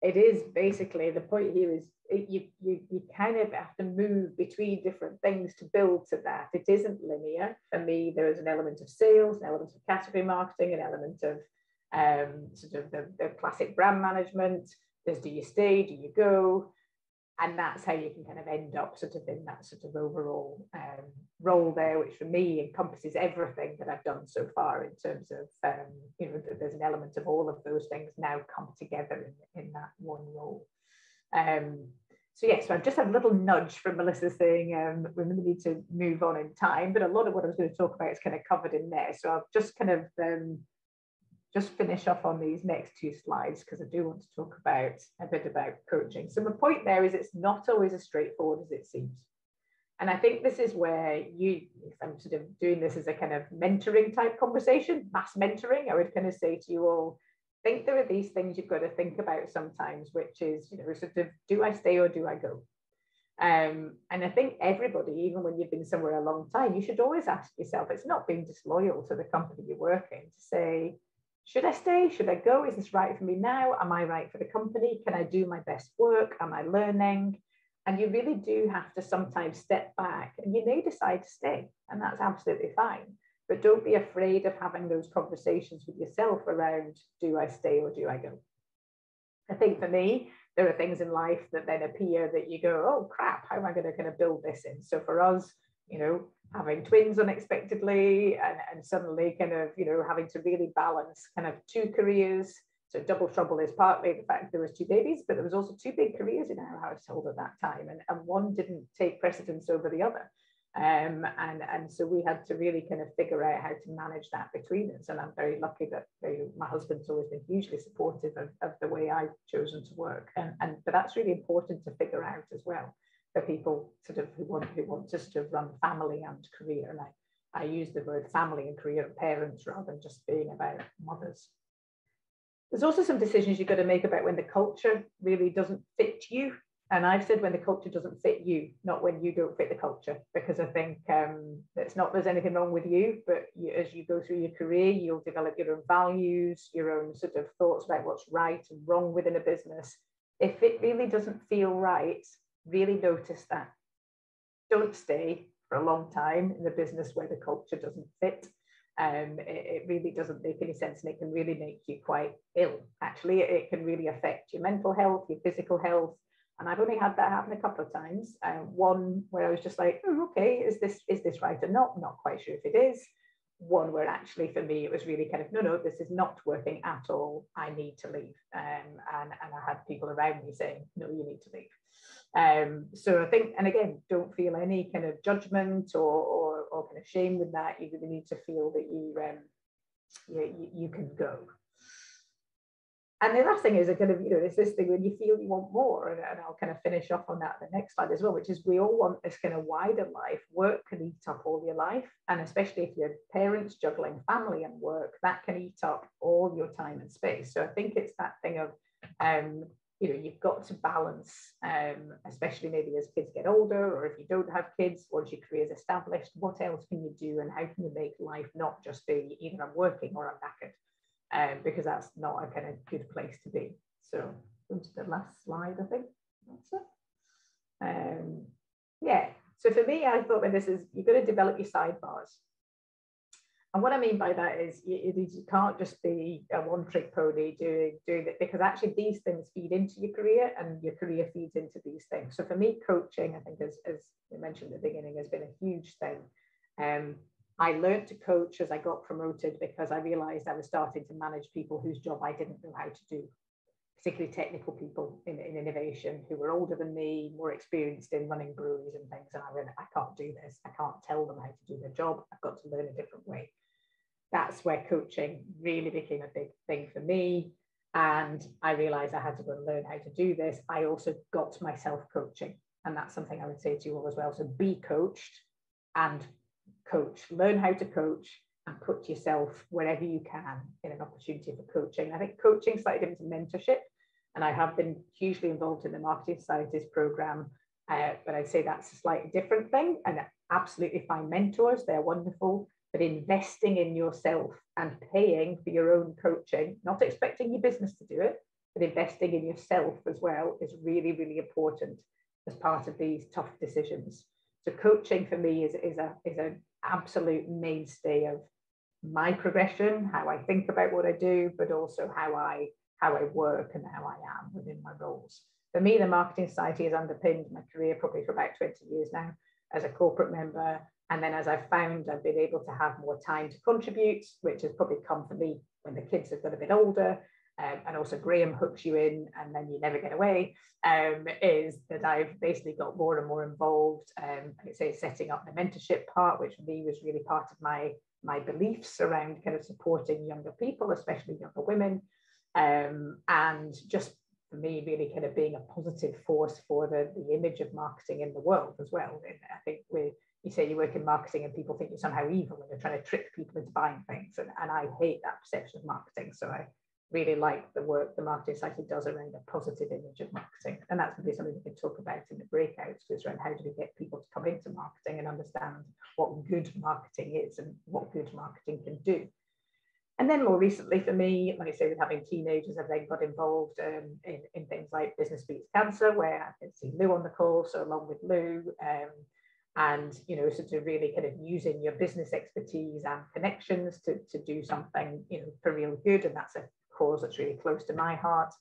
It is basically, the point here is you kind of have to move between different things to build to that. It isn't linear. For me, there is an element of sales, an element of category marketing, an element of sort of the classic brand management. There's do you stay, do you go? And that's how you can kind of end up sort of in that sort of overall role there, which for me encompasses everything that I've done so far in terms of, there's an element of all of those things now come together in that one role. So I've just had a little nudge from Melissa saying we really need to move on in time, but a lot of what I was going to talk about is kind of covered in there. So I'll just kind of just finish off on these next 2 slides, because I do want to talk about a bit about coaching. So my point there is it's not always as straightforward as it seems. And I think this is where if I'm sort of doing this as a kind of mentoring type conversation, mass mentoring, I would kind of say to you all, think there are these things you've got to think about sometimes, which is, sort of, do I stay or do I go? And I think everybody, even when you've been somewhere a long time, you should always ask yourself, it's not being disloyal to the company you're working, to say, should I stay? Should I go? Is this right for me now? Am I right for the company? Can I do my best work? Am I learning? And you really do have to sometimes step back, and you may decide to stay, and that's absolutely fine. But don't be afraid of having those conversations with yourself around, do I stay or do I go? I think for me, there are things in life that then appear that you go, oh crap, how am I going to kind of build this in? So for us, having twins unexpectedly and suddenly kind of, having to really balance kind of 2 careers. So double trouble is partly the fact there was 2 babies, but there was also 2 big careers in our household at that time. And one didn't take precedence over the other. And so we had to really kind of figure out how to manage that between us. And I'm very lucky that my husband's always been hugely supportive of the way I've chosen to work. But that's really important to figure out as well, for people sort of who want to sort of run family and career. And I use the word family and career of parents rather than just being about mothers. There's also some decisions you've got to make about when the culture really doesn't fit you. And I've said when the culture doesn't fit you, not when you don't fit the culture, because I think it's not there's anything wrong with you, but as you go through your career, you'll develop your own values, your own sort of thoughts about what's right and wrong within a business. If it really doesn't feel right, really notice that. Don't stay for a long time in the business where the culture doesn't fit. It really doesn't make any sense, and it can really make you quite ill. Actually, it can really affect your mental health, your physical health. And I've only had that happen a couple of times. One where I was just like, oh, okay, is this right or not? Not quite sure if it is. One where actually for me it was really kind of, no, this is not working at all. I need to leave. And I had people around me saying, no, you need to leave. So I think, and again, don't feel any kind of judgment or kind of shame with that. You really need to feel that you can go. And the last thing is a kind of, there's this thing when you feel you want more, and I'll kind of finish off on that the next slide as well, which is we all want this kind of wider life. Work can eat up all your life, and especially if you're parents juggling family and work, that can eat up all your time and space. So I think it's that thing of, you've got to balance, especially maybe as kids get older, or if you don't have kids, once your career is established, what else can you do, and how can you make life not just be either I'm working or I'm knackered? Because that's not a kind of good place to be. So go to the last slide, I think. That's it. Yeah, so for me, I thought you've got to develop your sidebars. And what I mean by that is you can't just be a one-trick pony doing it, because actually these things feed into your career, and your career feeds into these things. So for me, coaching, I think, as we mentioned at the beginning, has been a huge thing. I learned to coach as I got promoted because I realized I was starting to manage people whose job I didn't know how to do, particularly technical people in innovation who were older than me, more experienced in running breweries and things. And I went, I can't do this. I can't tell them how to do their job. I've got to learn a different way. That's where coaching really became a big thing for me. And I realized I had to go and learn how to do this. I also got myself coaching. And that's something I would say to you all as well. So be coached and coach, learn how to coach, and put yourself wherever you can in an opportunity for coaching. I think coaching is slightly different to mentorship, and I have been hugely involved in the Marketing Society's program, but I'd say that's a slightly different thing. And absolutely fine mentors, they're wonderful, but investing in yourself and paying for your own coaching, not expecting your business to do it, but investing in yourself as well, is really, really important as part of these tough decisions. So coaching for me is an absolute mainstay of my progression, how I think about what I do, but also how I work and how I am within my roles. For me, the Marketing Society has underpinned my career probably for about 20 years now as a corporate member. And then as I've found, I've been able to have more time to contribute, which has probably come for me when the kids have got a bit older. And also Graham hooks you in and then you never get away, is that I've basically got more and more involved, I'd say setting up the mentorship part, which for me was really part of my beliefs around kind of supporting younger people, especially younger women, and just for me really kind of being a positive force for the image of marketing in the world as well. And I think you say you work in marketing and people think you're somehow evil and you're trying to trick people into buying things, and I hate that perception of marketing. So I really like the work the Marketing Society does around a positive image of marketing. And that's going to be something we can talk about in the breakouts, is around how do we get people to come into marketing and understand what good marketing is and what good marketing can do. And then more recently for me, like I say, with having teenagers, I've then got involved in things like Business Beats Cancer, where I can see Lou on the call, so along with Lou, and sort of really kind of using your business expertise and connections to do something for real good. And that's a cause that's really close to my heart.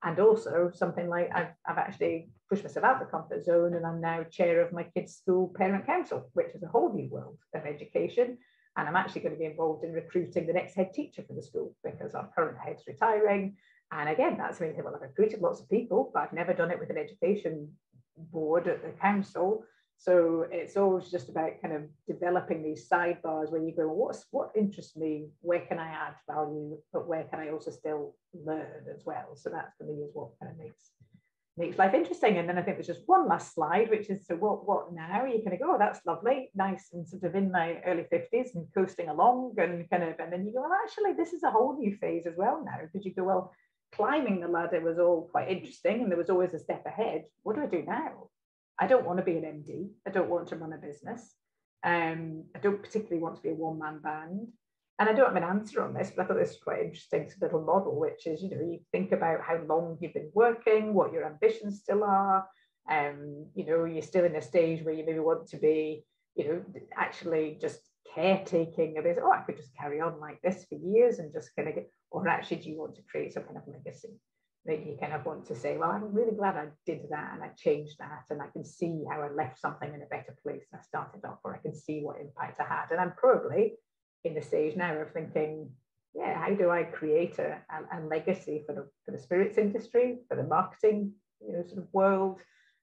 And also something like I've actually pushed myself out of the comfort zone, and I'm now chair of my kids' school parent council, which is a whole new world of education. And I'm actually going to be involved in recruiting the next head teacher for the school, because our current head's retiring. And again, that's something that, well, I've recruited lots of people, but I've never done it with an education board at the council. So it's always just about kind of developing these sidebars where you go, well, what interests me? Where can I add value? But where can I also still learn as well? So that for me is what kind of makes life interesting. And then I think there's just one last slide, which is, so what now? You kind of go, oh, that's lovely, nice, and sort of in my early 50s and coasting along, and then you go, well, actually, this is a whole new phase as well now, because you go, well, climbing the ladder was all quite interesting, and there was always a step ahead. What do I do now? I don't want to be an MD. I don't want to run a business. I don't particularly want to be a one-man band. And I don't have an answer on this, but I thought this was quite interesting. It's a little model, which is, you think about how long you've been working, what your ambitions still are. You're still in a stage where you maybe want to be, actually just caretaking of this, oh, I could just carry on like this for years and just kind of get, or actually do you want to create some kind of legacy that you kind of want to say, well, I'm really glad I did that and I changed that and I can see how I left something in a better place than I started off, or I can see what impact I had. And I'm probably in the stage now of thinking, yeah, how do I create a legacy for the spirits industry, for the marketing, sort of world?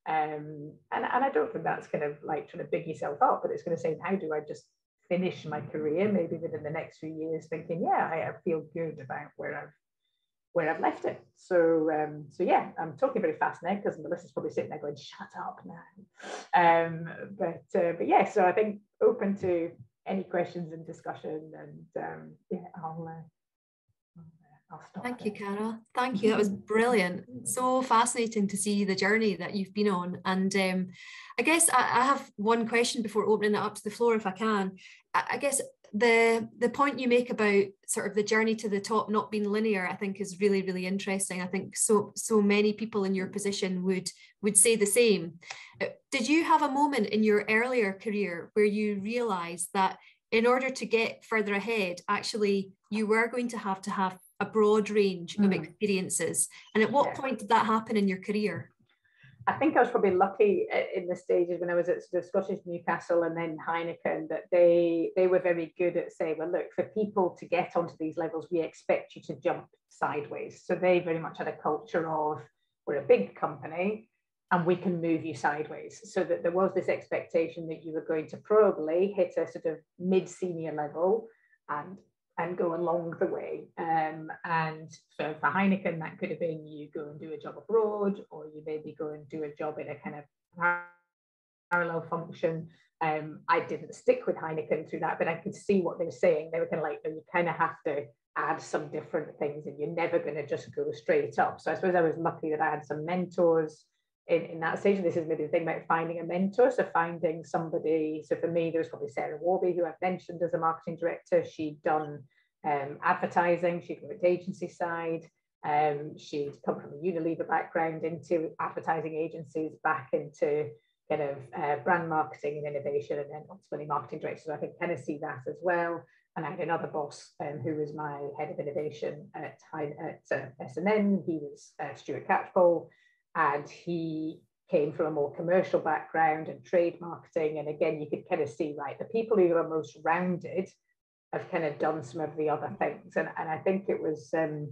And I don't think that's kind of like trying to big yourself up, but it's going to say, how do I just finish my career maybe within the next few years thinking, yeah, I feel good about where I've left it. So yeah, I'm talking very fast now because Melissa's probably sitting there going, shut up now. But yeah, so I think open to any questions and discussion, and yeah, I'll stop. Thank you, Cara. Thank you. That was brilliant. So fascinating to see the journey that you've been on. And I guess I have one question before opening it up to the floor, if I can. I guess the point you make about sort of the journey to the top not being linear, I think is really, really interesting. I think so many people in your position would say the same. Did you have a moment in your earlier career where you realized that in order to get further ahead, actually you were going to have a broad range of experiences? And at what point did that happen in your career? I think I was probably lucky in the stages when I was at sort of Scottish Newcastle and then Heineken, that they were very good at saying, well, look, for people to get onto these levels, we expect you to jump sideways. So they very much had a culture of, we're a big company and we can move you sideways. So that there was this expectation that you were going to probably hit a sort of mid-senior level and go along the way. And for Heineken, that could have been you go and do a job abroad, or you maybe go and do a job in a kind of parallel function. I didn't stick with Heineken through that, but I could see what they were saying. They were kind of like, you kind of have to add some different things and you're never going to just go straight up. So I suppose I was lucky that I had some mentors in that stage. This is maybe the thing about finding a mentor. So finding somebody, so for me, there was probably Sarah Warby, who I've mentioned as a marketing director. She'd done advertising, she'd worked agency side. She'd come from a Unilever background into advertising agencies, back into kind of brand marketing and innovation, and then ultimately marketing director. So I can kind of see that as well. And I had another boss who was my head of innovation at S&N. He was Stuart Catchpole. And he came from a more commercial background and trade marketing. And again, you could kind of see, right, the people who are most rounded have kind of done some of the other things. And I think it was, I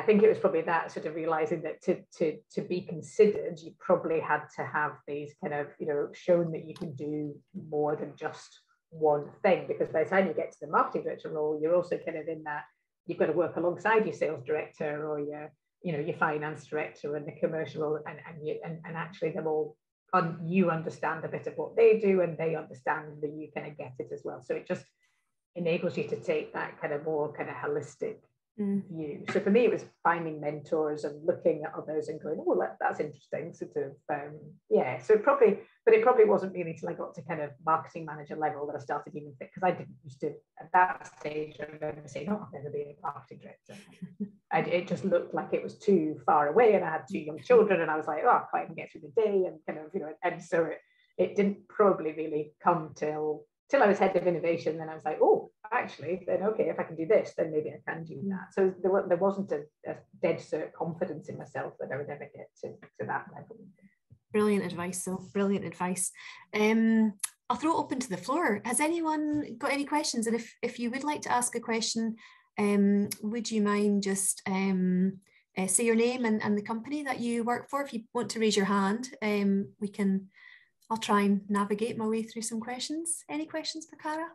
think it was probably that sort of realizing that to be considered, you probably had to have these kind of, shown that you can do more than just one thing. Because by the time you get to the marketing director role, you're also kind of in that, you've got to work alongside your sales director or your finance director and the commercial, and actually they're all, you understand a bit of what they do and they understand that you kind of get it as well. So it just enables you to take that kind of more kind of holistic view. So for me, it was finding mentors and looking at others and going, oh, that's interesting, sort of, so it probably wasn't really until I got to kind of marketing manager level that I started even think, because I didn't used to, at that stage, I remember saying, oh, I'll never be a marketing director. It just looked like it was too far away, and I had 2 young children, and I was like, oh, I can't even get through the day, and kind of, and so it didn't probably really come till I was head of innovation. Then I was like, oh, actually, then okay, if I can do this, then maybe I can do that. So there wasn't a dead cert confidence in myself that I would ever get to that level. Brilliant advice, though. Brilliant advice. I'll throw it open to the floor. Has anyone got any questions? And if you would like to ask a question, would you mind just say your name and the company that you work for? If you want to raise your hand, I'll try and navigate my way through some questions. Any questions for Cara?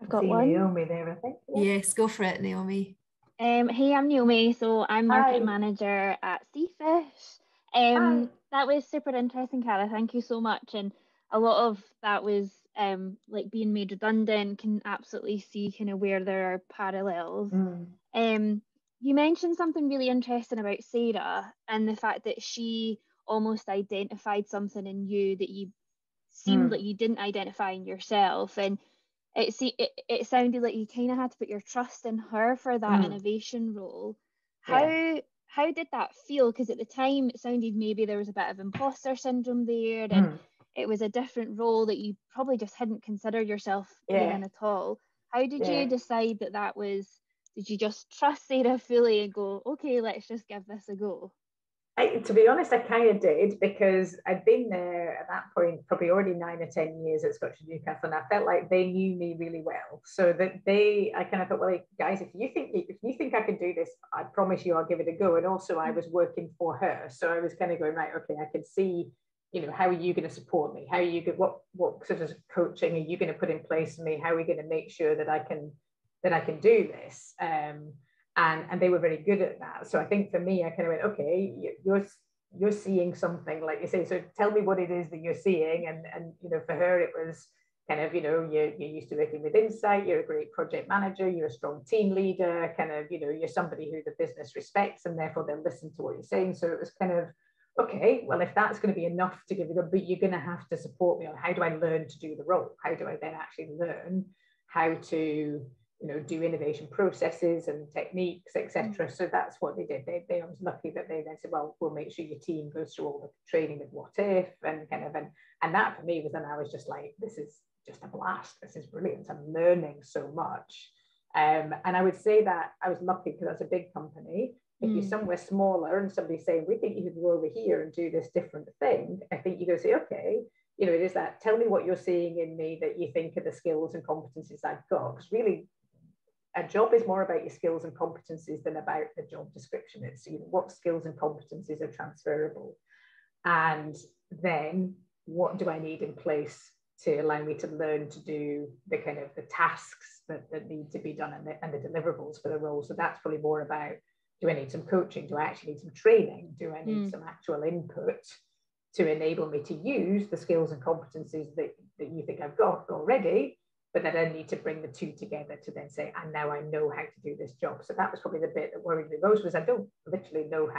I've got one. Naomi there, I think. Yeah. Yes, go for it, Naomi. Hey, I'm Naomi. So I'm market manager at Seafish. That was super interesting, Cara. Thank you so much. And a lot of that was like being made redundant. Can absolutely see kind of where there are parallels. You mentioned something really interesting about Sarah and the fact that she almost identified something in you that you seemed like you didn't identify in yourself, and it sounded like you kind of had to put your trust in her for that innovation role. How did that feel? Because at the time it sounded maybe there was a bit of imposter syndrome there, and it was a different role that you probably just hadn't considered yourself being in at all. How did you decide that was, did you just trust Sarah fully and go, okay, let's just give this a go? To be honest, I kind of did, because I'd been there at that point probably already 9 or 10 years at Scottish Newcastle, and I felt like they knew me really well. So that I kind of thought, well, guys, if you think I can do this, I promise you I'll give it a go. And also I was working for her, so I was kind of going, right, okay, I can see, how are you going to support me? How are you going? What sort of coaching are you going to put in place for me? How are we going to make sure that I can do this? And they were very good at that. So I think for me, I kind of went, okay, you're seeing something, like you say, so tell me what it is that you're seeing. And for her, it was kind of, you're used to working with insight, you're a great project manager, you're a strong team leader, kind of, you're somebody who the business respects, and therefore they'll listen to what you're saying. So it was kind of, okay, well, if that's going to be enough to give it a, but you're going to have to support me on how do I learn to do the role? How do I then actually learn how to do innovation processes and techniques, etc. So that's what they did. I was lucky that they then said, well, we'll make sure your team goes through all the training with what if, and kind of, and that for me was, then I was just like, this is just a blast. This is brilliant. I'm learning so much. And I would say that I was lucky because that's a big company. If you're somewhere smaller and somebody's saying, we think you could go over here and do this different thing, I think you go say, okay, it is that, tell me what you're seeing in me that you think are the skills and competencies I've got. Because really, a job is more about your skills and competencies than about the job description. It's what skills and competencies are transferable, and then what do I need in place to allow me to learn to do the kind of the tasks that need to be done, and the deliverables for the role. So that's probably more about, do I need some coaching? Do I actually need some training? Do I need some actual input to enable me to use the skills and competencies that you think I've got already? But then I need to bring the two together to then say, and now I know how to do this job. So that was probably the bit that worried me most, was I don't literally know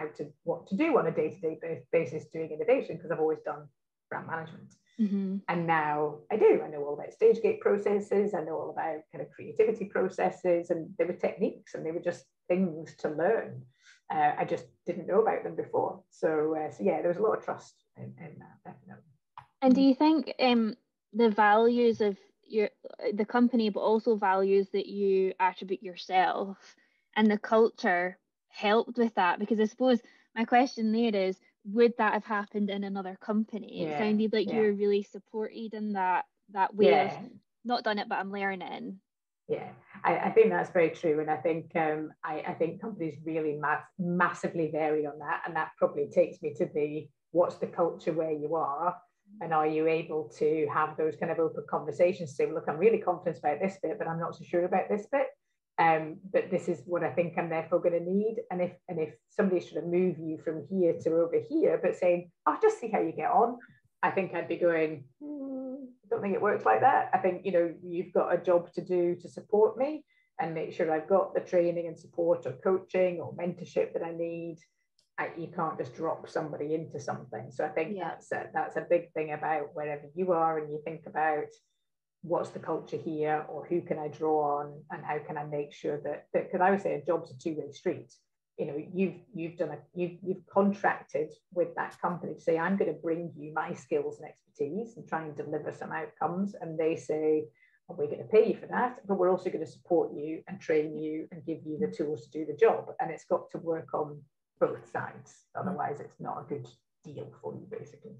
what to do on a day-to-day basis doing innovation, because I've always done brand management. And now I do. I know all about stage gate processes. I know all about kind of creativity processes, and they were techniques and they were just things to learn. I just didn't know about them before. So yeah, there was a lot of trust in that, definitely. And do you think the values of the company, but also values that you attribute yourself and the culture helped with that? Because I suppose my question there is, would that have happened in another company? It sounded like you were really supported in that way of, not done it, but I'm learning. Yeah, I think that's very true. And I think I think companies really massively vary on that. And that probably takes me to what's the culture where you are? And are you able to have those kind of open conversations, say, look, I'm really confident about this bit, but I'm not so sure about this bit. But this is what I think I'm therefore going to need. And if somebody should have moved you from here to over here, but saying, I'll just see how you get on, I think I'd be going, I don't think it works like that. I think, you've got a job to do to support me and make sure I've got the training and support or coaching or mentorship that I need. You can't just drop somebody into something. So I think that's a big thing about wherever you are, and you think about what's the culture here, or who can I draw on, and how can I make sure that because I would say a job's a two-way street. You've contracted with that company to say, I'm going to bring you my skills and expertise and try and deliver some outcomes, and they say, well, we're going to pay you for that, but we're also going to support you and train you and give you the tools to do the job. And it's got to work on both sides, otherwise it's not a good deal for you, basically.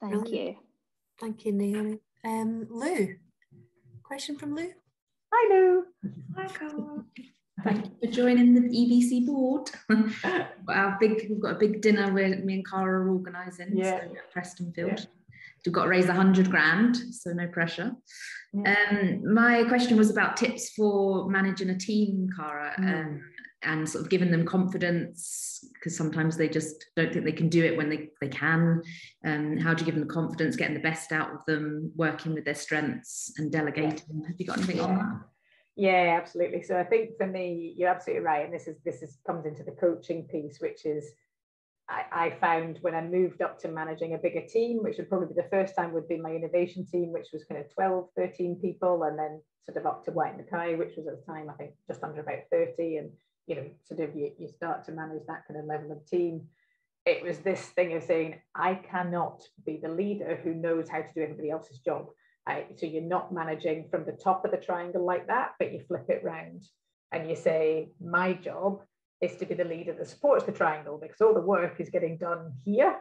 Thank you. Thank you, Naomi. Lou, question from Lou. Hi, Lou. Hi, Cara. Thank you for joining the EBC board. We've got a big dinner where me and Cara are organising at Prestonfield. We've got to raise 100 grand, so no pressure. My question was about tips for managing a team, Cara. And sort of giving them confidence, because sometimes they just don't think they can do it when they can. How do you give them the confidence, getting the best out of them, working with their strengths and delegating? Have you got anything on that? Yeah, absolutely. So I think for me, you're absolutely right. And this comes into the coaching piece, which is I found when I moved up to managing a bigger team, which would probably be the first time would be my innovation team, which was kind of 12, 13 people, and then sort of up to White Mackay, which was at the time, I think, just under about 30. And sort of you start to manage that kind of level of team. it was this thing of saying, I cannot be the leader who knows how to do everybody else's job. So you're not managing from the top of the triangle like that, but you flip it round and you say, my job is to be the leader that supports the triangle, because all the work is getting done here.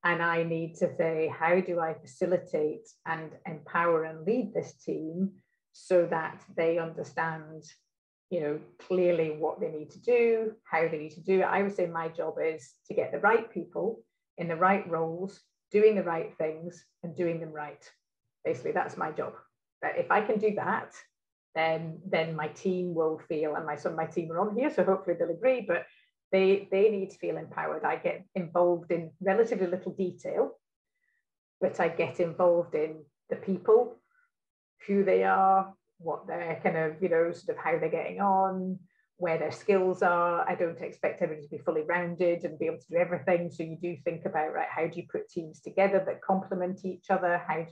And I need to say, how do I facilitate and empower and lead this team so that they understand, clearly what they need to do, how they need to do it. I would say my job is to get the right people in the right roles, doing the right things and doing them right. Basically, that's my job. But if I can do that, then my team will feel, and my team are on here, so hopefully they'll agree, but they need to feel empowered. I get involved in relatively little detail, but I get involved in the people, who they are, what they're kind of, sort of how they're getting on, where their skills are. I don't expect everybody to be fully rounded and be able to do everything. So you do think about, right, how do you put teams together that complement each other? I'm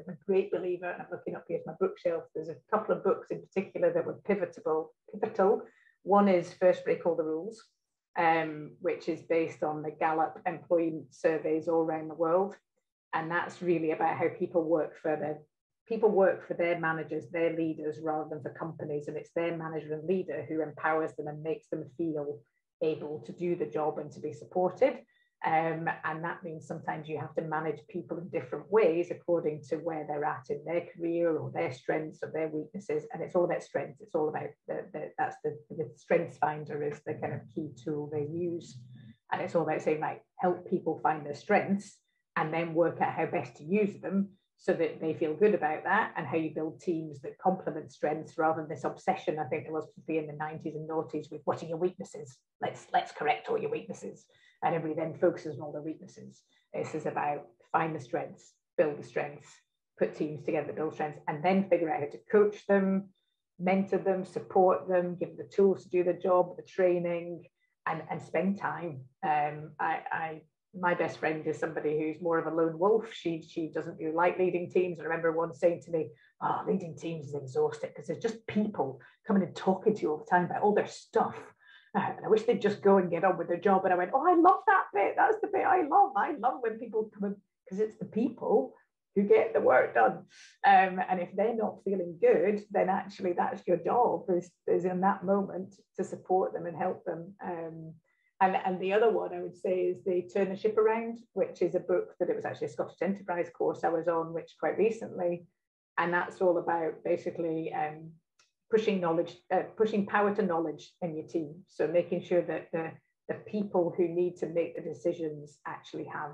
a great believer, and I'm looking up here at my bookshelf, there's a couple of books in particular that were pivotal. One is First Break All the Rules, which is based on the Gallup employee surveys all around the world. And that's really about how people work for their managers, their leaders, rather than for companies. And it's their manager and leader who empowers them and makes them feel able to do the job and to be supported. And that means sometimes you have to manage people in different ways according to where they're at in their career or their strengths or their weaknesses. And it's all about strengths. It's all about the strengths finder is the kind of key tool they use. And it's all about saying, like, help people find their strengths and then work out how best to use them so that they feel good about that, and how you build teams that complement strengths rather than this obsession, I think there was particularly in the 90s and noughties, with what are your weaknesses? Let's correct all your weaknesses. And everybody then focuses on all their weaknesses. This is about find the strengths, build the strengths, put teams together that build strengths, and then figure out how to coach them, mentor them, support them, give them the tools to do the job, the training, and spend time. My best friend is somebody who's more of a lone wolf. She doesn't really like leading teams. I remember one saying to me, leading teams is exhausting because there's just people coming and talking to you all the time about all their stuff. And I wish they'd just go and get on with their job. And I went, I love that bit. That's the bit I love. I love when people come in, because it's the people who get the work done. And if they're not feeling good, then actually that's your job, is in that moment to support them and help them. And the other one I would say is the Turn the Ship Around, which is a book that it was actually a Scottish Enterprise course I was on, which quite recently, and that's all about basically pushing power to knowledge in your team. So making sure that the people who need to make the decisions actually have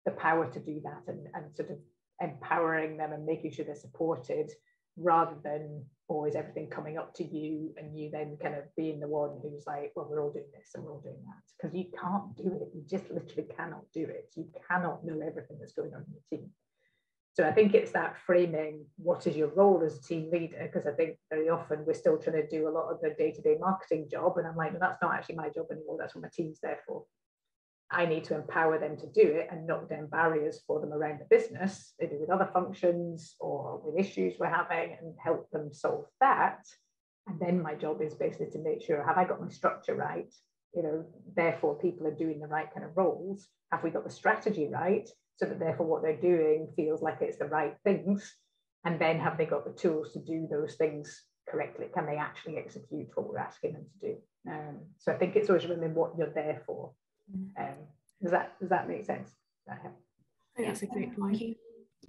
the power to do that, and sort of empowering them and making sure they're supported, rather than always everything coming up to you and you then kind of being the one who's like, well, we're all doing this and we're all doing that, because you can't do it. You just literally cannot do it. You cannot know everything that's going on in your team. So I think it's that framing, what is your role as a team leader? Because I think very often we're still trying to do a lot of the day-to-day marketing job, and I'm like, no, that's not actually my job anymore. That's what my team's there for. I need to empower them to do it and knock down barriers for them around the business, maybe with other functions or with issues we're having, and help them solve that. And then my job is basically to make sure, have I got my structure right? Therefore people are doing the right kind of roles. Have we got the strategy right? So that therefore what they're doing feels like it's the right things. And then have they got the tools to do those things correctly? Can they actually execute what we're asking them to do? So I think it's always remembering what you're there for. Does that make sense? I think that's a great point.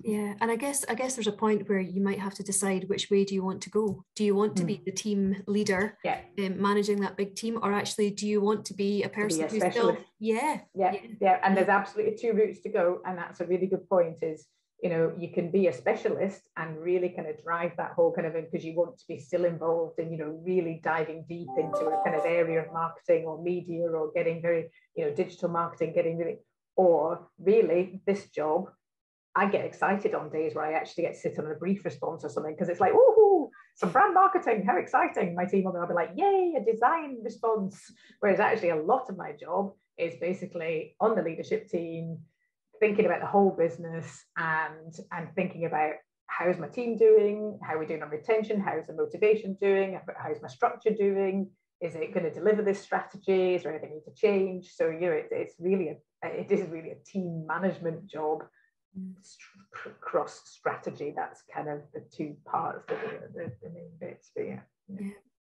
Yeah, and I guess there's a point where you might have to decide which way do you want to go. Do you want to be the team leader, managing that big team, or actually do you want to be a person who's still and there's absolutely two routes to go, and that's a really good point. Is you can be a specialist and really kind of drive that whole kind of, because you want to be still involved in, really diving deep into a kind of area of marketing or media, or getting very, digital marketing, getting really, or really this job, I get excited on days where I actually get to sit on a brief response or something, because it's like, ooh, some brand marketing, how exciting. My team will be like, yay, a design response. Whereas actually a lot of my job is basically on the leadership team, thinking about the whole business and thinking about, how's my team doing? How are we doing on retention? How's the motivation doing? How's my structure doing? Is it going to deliver this strategy? Is there anything we need to change? So, it's really it is really a team management job. Cross strategy, that's kind of the two parts that are the main bits. But yeah.